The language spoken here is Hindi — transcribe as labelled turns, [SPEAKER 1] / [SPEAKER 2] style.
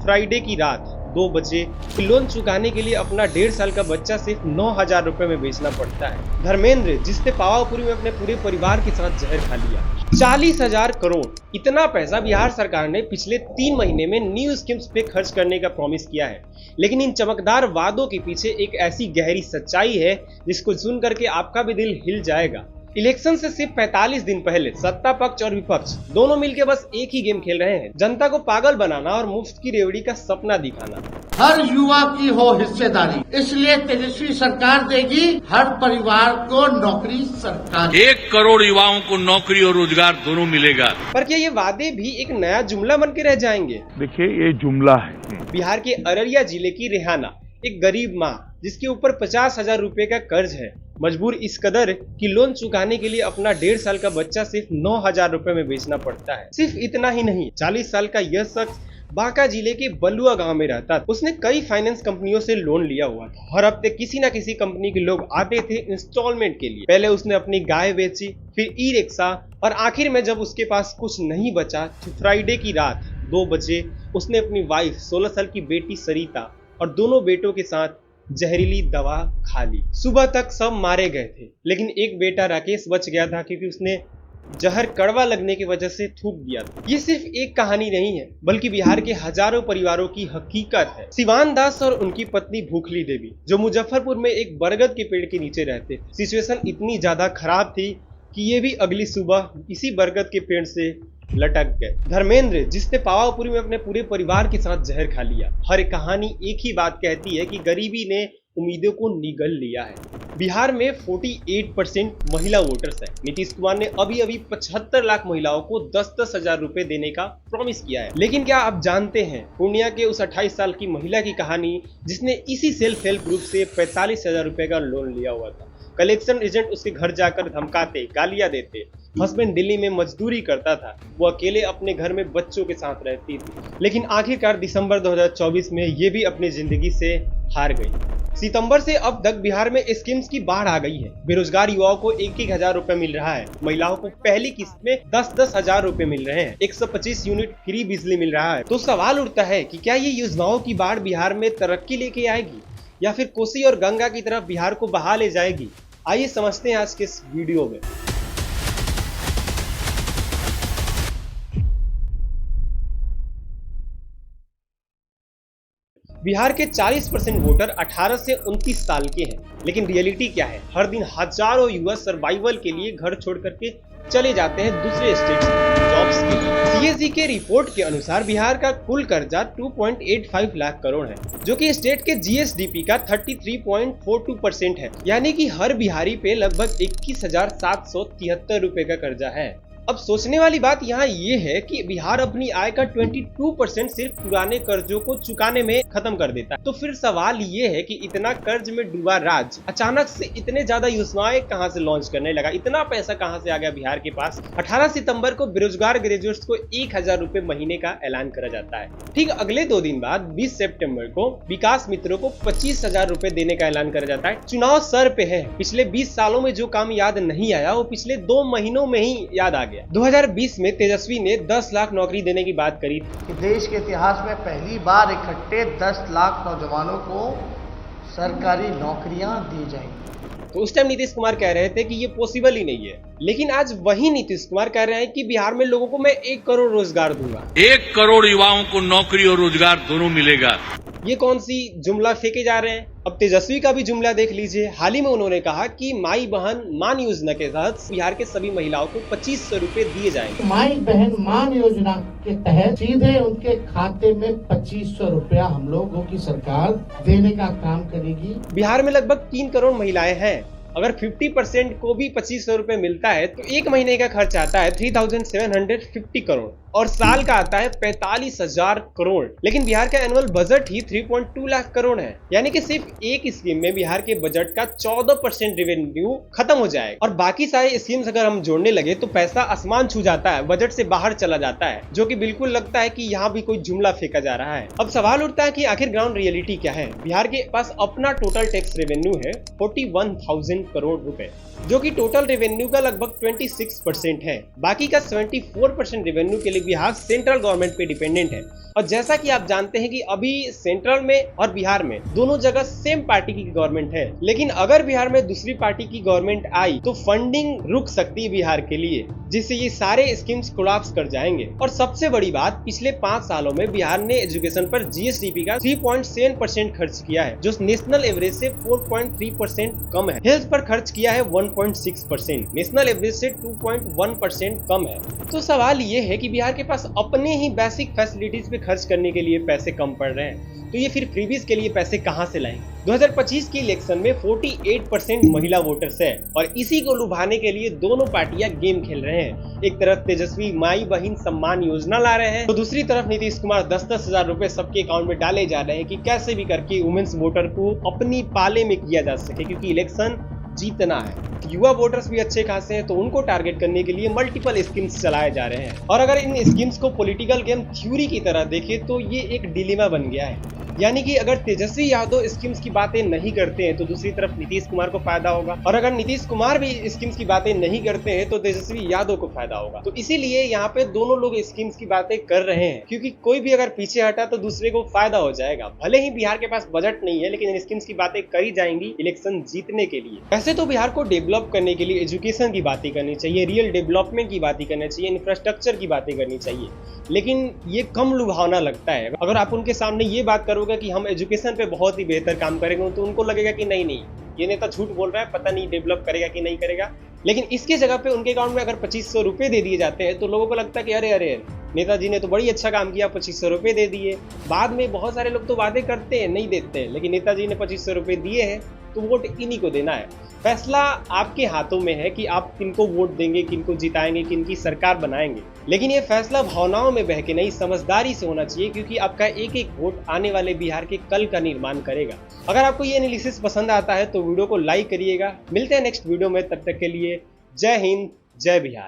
[SPEAKER 1] फ्राइडे की रात 2 बजे लोन चुकाने के लिए अपना 1.5 साल का बच्चा सिर्फ 9,000 रुपए में बेचना पड़ता है। धर्मेंद्र, जिसने पावापुरी में अपने पूरे परिवार के साथ जहर खा लिया। 40,000 करोड़, इतना पैसा बिहार सरकार ने पिछले 3 महीने में न्यू स्कीम्स पे खर्च करने का प्रॉमिस किया है। लेकिन इन चमकदार वादों के पीछे एक ऐसी गहरी सच्चाई है जिसको सुन करके आपका भी दिल हिल जाएगा। इलेक्शन से सिर्फ 45 दिन पहले सत्ता पक्ष और विपक्ष दोनों मिलकर बस एक ही गेम खेल रहे हैं, जनता को पागल बनाना और मुफ्त की रेवड़ी का सपना दिखाना।
[SPEAKER 2] हर युवा की हो हिस्सेदारी, इसलिए तेजस्वी सरकार देगी हर परिवार को नौकरी सरकार।
[SPEAKER 3] 1 करोड़ युवाओं को नौकरी और रोजगार दोनों मिलेगा।
[SPEAKER 1] पर क्या ये वादे भी एक नया जुमला बन के रह जाएंगे?
[SPEAKER 4] देखिए, ये जुमला है।
[SPEAKER 1] बिहार के अररिया जिले की रेहाना, एक गरीब माँ जिसके ऊपर 50,000 रुपए का कर्ज है, मजबूर इस कदर कि लोन चुकाने के लिए अपना 1.5 साल का बच्चा सिर्फ 9,000 रुपए में बेचना पड़ता है। सिर्फ इतना ही नहीं, 40 साल का यह शख्स बांका जिले के बलुआ गांव में रहता था। उसने कई फाइनेंस कंपनियों से लोन लिया हुआ था। हर हफ्ते किसी न किसी कंपनी के लोग आते थे इंस्टॉलमेंट के लिए। पहले उसने अपनी गाय बेची, फिर ई रिक्शा, और आखिर में जब उसके पास कुछ नहीं बचा तो फ्राइडे की रात 2 बजे उसने अपनी वाइफ, 16 साल की बेटी सरिता और दोनों बेटों के साथ जहरीली दवा खा ली। सुबह तक सब मारे गए थे, लेकिन एक बेटा राकेश बच गया था क्योंकि उसने जहर कड़वा लगने की वजह से थूक दिया था। ये सिर्फ एक कहानी नहीं है, बल्कि बिहार के हजारों परिवारों की हकीकत है। सिवान दास और उनकी पत्नी भूखली देवी, जो मुजफ्फरपुर में एक बरगद के पेड़ के नीचे रहते थे। सिचुएशन इतनी ज्यादा खराब थी कि ये भी अगली सुबह इसी बरगद के पेड़ से लटक गए। धर्मेंद्र, जिसने पावापुरी में अपने पूरे परिवार के साथ जहर खा लिया। हर कहानी एक ही बात कहती है कि गरीबी ने उम्मीदों को निगल लिया है। बिहार में 48% महिला वोटर्स है। नीतीश कुमार ने अभी 75 लाख महिलाओं को 10-10 हजार रुपए देने का प्रॉमिस किया है। लेकिन क्या आप जानते हैं पूर्णिया के उस 28 साल की महिला की कहानी, जिसने इसी सेल्फ हेल्प ग्रुप से 45,000 रुपए का लोन लिया हुआ था। कलेक्शन एजेंट उसके घर जाकर धमकाते, गालियां देते। हस्बैंड दिल्ली में मजदूरी करता था, वो अकेले अपने घर में बच्चों के साथ रहती थी। लेकिन आखिरकार दिसंबर 2024 में ये भी अपनी जिंदगी से हार गई। सितंबर से अब तक बिहार में स्कीम्स की बाढ़ आ गई है। बेरोजगार युवाओं को 1-1 हजार रुपए मिल रहा है। महिलाओं को पहली किस्त में 10-10 हजार रुपए मिल रहे हैं। 125 यूनिट फ्री बिजली मिल रहा है। तो सवाल उठता है कि क्या ये योजनाओं की बाढ़ बिहार में तरक्की लेके आएगी या फिर कोसी और गंगा की तरफ बिहार को बहा ले जाएगी? आइए समझते हैं आज के इस वीडियो में। बिहार के 40% वोटर 18 से 29 साल के हैं, लेकिन रियलिटी क्या है? हर दिन हजारों युवा सर्वाइवल के लिए घर छोड़ करके चले जाते हैं दूसरे स्टेट्स में जॉब्स के लिए। सीएजी के रिपोर्ट के अनुसार बिहार का कुल कर्जा 2.85 लाख करोड़ है, जो कि स्टेट के जीएसडीपी का 33.42% है। यानी कि हर बिहारी पे लगभग 21,773 रुपए का कर्जा है। अब सोचने वाली बात यहाँ ये है कि बिहार अपनी आय का 22% सिर्फ पुराने कर्जों को चुकाने में खत्म कर देता है। तो फिर सवाल ये है कि इतना कर्ज में डूबा राज्य अचानक से इतने ज्यादा योजनाएं कहां से लॉन्च करने लगा? इतना पैसा कहां से आ गया बिहार के पास? 18 सितंबर को बेरोजगार ग्रेजुएट्स को 1,000 रुपए महीने का ऐलान करा जाता है। ठीक अगले 2 दिन बाद 20 सितंबर को विकास मित्रों को 25,000 रुपए देने का ऐलान करा जाता है। चुनाव सर पे है। पिछले 20 सालों में जो काम याद नहीं आया वो पिछले 2 महीनों में ही याद आ गया। 2020 में तेजस्वी ने 10 लाख नौकरी देने की बात करी थी।
[SPEAKER 2] देश के इतिहास में पहली बार इकट्ठे 10 लाख नौजवानों को सरकारी नौकरियां दी जाएंगी।
[SPEAKER 1] तो उस टाइम नीतीश कुमार कह रहे थे कि ये पॉसिबल ही नहीं है। लेकिन आज वही नीतीश कुमार कह रहे हैं कि बिहार में लोगों को मैं 1 करोड़ रोजगार दूंगा।
[SPEAKER 3] 1 करोड़ युवाओं को नौकरी और रोजगार दोनों मिलेगा।
[SPEAKER 1] ये कौन सी जुमला फेंके जा रहे हैं? अब तेजस्वी का भी जुमला देख लीजिए। हाल ही में उन्होंने कहा कि माई बहन मान योजना के तहत बिहार के सभी महिलाओं को 2500 रुपए दिए जाएंगे।
[SPEAKER 2] माई बहन मान योजना के तहत सीधे उनके खाते में 2500 रुपया हम लोगों की सरकार देने का काम करेगी।
[SPEAKER 1] बिहार में लगभग 3 करोड़ महिलाएं हैं। अगर 50% को भी 2500 रुपए मिलता है तो एक महीने का खर्च आता है 3,750 करोड़ और साल का आता है 45,000 करोड़। लेकिन बिहार का एनुअल बजट ही 3.2 लाख करोड़ है। यानी कि सिर्फ एक स्कीम में बिहार के बजट का 14% रेवेन्यू खत्म हो जाएगा और बाकी सारे स्कीम्स अगर हम जोड़ने लगे तो पैसा आसमान छू जाता है, बजट से बाहर चला जाता है, जो कि बिल्कुल लगता है कि यहाँ भी कोई जुमला फेंका जा रहा है। अब सवाल उठता है कि आखिर ग्राउंड रियलिटी क्या है? बिहार के पास अपना टोटल टैक्स रेवेन्यू है 41,000 करोड़ रुपए, जो कि टोटल रेवेन्यू का लगभग 26% है। बाकी का 74% रेवेन्यू के लिए बिहार सेंट्रल गवर्नमेंट पे डिपेंडेंट है। और जैसा कि आप जानते हैं कि अभी सेंट्रल में और बिहार में दोनों जगह सेम पार्टी की गवर्नमेंट है, लेकिन अगर बिहार में दूसरी पार्टी की गवर्नमेंट आई तो फंडिंग रुक सकती है बिहार के लिए, जिससे ये सारे स्कीम्स कोलैप्स कर जाएंगे। और सबसे बड़ी बात, पिछले 5 सालों में बिहार ने एजुकेशन पर जीएसडीपी का 3.7% खर्च किया है, जो नेशनल एवरेज से 4.3% कम है। हेल्थ पर खर्च किया है 1.6%, नेशनल एवरेज से 2.1% कम है। तो सवाल ये है कि बिहार के पास अपने ही बेसिक फैसिलिटीज पे खर्च करने के लिए पैसे कम पड़ रहे हैं, तो ये फिर फ्रीबीज के लिए पैसे कहां से लाएंगे? 2025 की इलेक्शन में 48% महिला वोटर्स है और इसी को लुभाने के लिए दोनों पार्टियां गेम खेल रहे हैं। एक तरफ तेजस्वी माई बहन सम्मान योजना ला रहे हैं, तो दूसरी तरफ नीतीश कुमार 10-10 हजार रुपए सबके अकाउंट में डाले जा रहे हैं कि कैसे भी करके वुमेन्स वोटर को अपनी पाले में किया जा सके, क्योंकि इलेक्शन जीतना है। युवा वोटर्स भी अच्छे खासे हैं, तो उनको टारगेट करने के लिए मल्टीपल स्कीम्स चलाए जा रहे हैं। और अगर इन स्कीम्स को पॉलिटिकल गेम थ्योरी की तरह देखें तो ये एक डिलेमा बन गया है, यानी कि अगर तेजस्वी यादव स्कीम्स की बातें नहीं करते हैं तो दूसरी तरफ नीतीश कुमार को फायदा होगा, और अगर नीतीश कुमार भी स्कीम्स की बातें नहीं करते हैं तो तेजस्वी यादव को फायदा होगा। तो इसीलिए यहाँ पे दोनों लोग स्कीम्स की बातें कर रहे हैं, क्योंकि कोई भी अगर पीछे हटा तो दूसरे को फायदा हो जाएगा। भले ही बिहार के पास बजट नहीं है, लेकिन इन स्कीम्स की बातें करी जाएंगी इलेक्शन जीतने के लिए। वैसे तो बिहार को डेवलप करने के लिए एजुकेशन की बातें करनी चाहिए, रियल डेवलपमेंट की बातें करनी चाहिए, इंफ्रास्ट्रक्चर की बातें करनी चाहिए, लेकिन ये कम लुभावना लगता है। अगर आप उनके सामने ये बात करोगे कि हम एजुकेशन पे बहुत ही बेहतर काम करेंगे, तो उनको लगेगा कि नहीं ये नेता झूठ बोल रहा है, पता नहीं डेवलप करेगा कि नहीं करेगा। लेकिन इसके जगह पे उनके अकाउंट में अगर 2500 रुपए दे दिए जाते हैं तो लोगों को लगता है कि अरे नेताजी ने तो बड़ी अच्छा काम किया, 2500 रुपए दे दिए। बाद में बहुत सारे लोग तो वादे करते हैं, नहीं देते हैं, लेकिन नेताजी ने 2500 रुपए दिए हैं तो वोट इन्हीं को देना है। फैसला आपके हाथों में है कि आप किनको वोट देंगे, किनको जिताएंगे, किनकी सरकार बनाएंगे। लेकिन ये फैसला भावनाओं में बह के नहीं, समझदारी से होना चाहिए, क्योंकि आपका एक एक वोट आने वाले बिहार के कल का निर्माण करेगा। अगर आपको ये एनालिसिस पसंद आता है तो वीडियो को लाइक करिएगा। मिलते हैं नेक्स्ट वीडियो में, तब तक के लिए जय हिंद, जय बिहार।